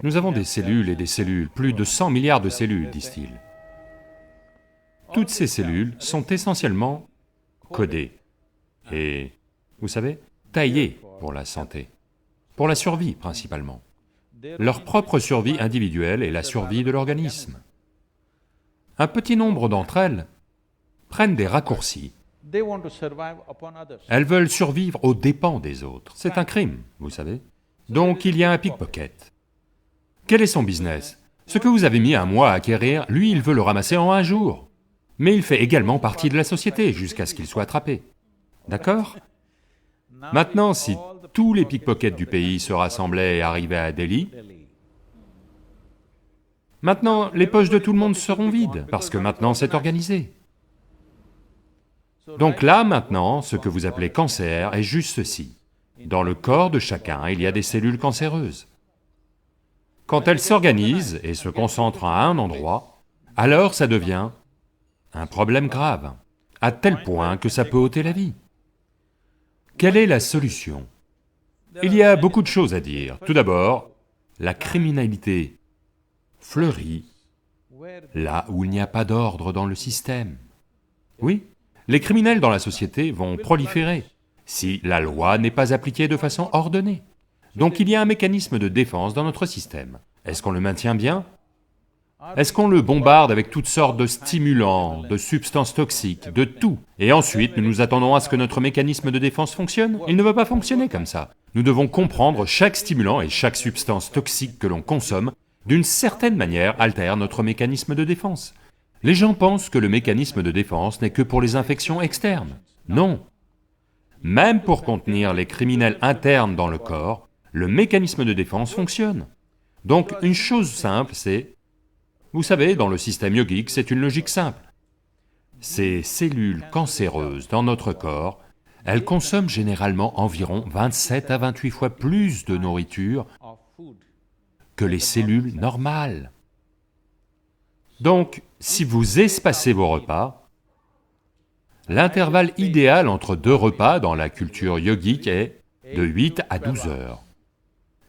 Nous avons des cellules et des cellules, plus de 100 milliards de cellules, disent-ils. Toutes ces cellules sont essentiellement codées et, vous savez, taillées pour la santé, pour la survie principalement. Leur propre survie individuelle et la survie de l'organisme. Un petit nombre d'entre elles prennent des raccourcis. Elles veulent survivre aux dépens des autres. C'est un crime, vous savez. Donc il y a un pickpocket. Quel est son business? Ce que vous avez mis un mois à acquérir, lui il veut le ramasser en un jour. Mais il fait également partie de la société jusqu'à ce qu'il soit attrapé. D'accord? Maintenant, si tous les pickpockets du pays se rassemblaient et arrivaient à Delhi, maintenant les poches de tout le monde seront vides, parce que maintenant c'est organisé. Donc là, maintenant, ce que vous appelez cancer est juste ceci. Dans le corps de chacun, il y a des cellules cancéreuses. Quand elles s'organisent et se concentrent à un endroit, alors ça devient un problème grave, à tel point que ça peut ôter la vie. Quelle est la solution? Il y a beaucoup de choses à dire. Tout d'abord, la criminalité fleurit là où il n'y a pas d'ordre dans le système. Oui, les criminels dans la société vont proliférer si la loi n'est pas appliquée de façon ordonnée. Donc il y a un mécanisme de défense dans notre système. Est-ce qu'on le maintient bien? Est-ce qu'on le bombarde avec toutes sortes de stimulants, de substances toxiques, de tout? Et ensuite, nous nous attendons à ce que notre mécanisme de défense fonctionne? Il ne va pas fonctionner comme ça. Nous devons comprendre chaque stimulant et chaque substance toxique que l'on consomme, d'une certaine manière, altère notre mécanisme de défense. Les gens pensent que le mécanisme de défense n'est que pour les infections externes. Non. Même pour contenir les criminels internes dans le corps, le mécanisme de défense fonctionne. Donc une chose simple, c'est... Vous savez, dans le système yogique, c'est une logique simple. Ces cellules cancéreuses dans notre corps, elles consomment généralement environ 27 à 28 fois plus de nourriture que les cellules normales. Donc, si vous espacez vos repas, l'intervalle idéal entre deux repas dans la culture yogique est de 8 à 12 heures.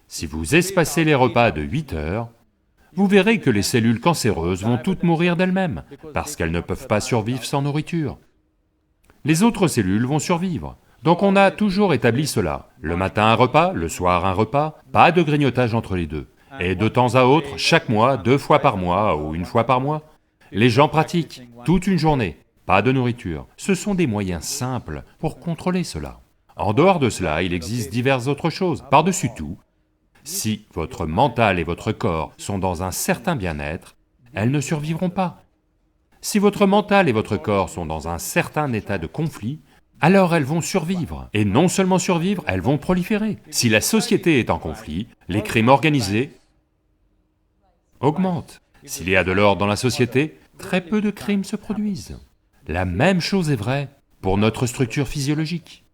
Si vous espacez les repas de 8 heures, vous verrez que les cellules cancéreuses vont toutes mourir d'elles-mêmes, parce qu'elles ne peuvent pas survivre sans nourriture. Les autres cellules vont survivre. Donc on a toujours établi cela. Le matin un repas, le soir un repas, pas de grignotage entre les deux. Et de temps à autre, chaque mois, 2 fois par mois ou 1 fois par mois, les gens pratiquent toute une journée, pas de nourriture. Ce sont des moyens simples pour contrôler cela. En dehors de cela, il existe diverses autres choses. Par-dessus tout, si votre mental et votre corps sont dans un certain bien-être, elles ne survivront pas. Si votre mental et votre corps sont dans un certain état de conflit, alors elles vont survivre. Et non seulement survivre, elles vont proliférer. Si la société est en conflit, les crimes organisés augmentent. S'il y a de l'ordre dans la société, très peu de crimes se produisent. La même chose est vraie pour notre structure physiologique.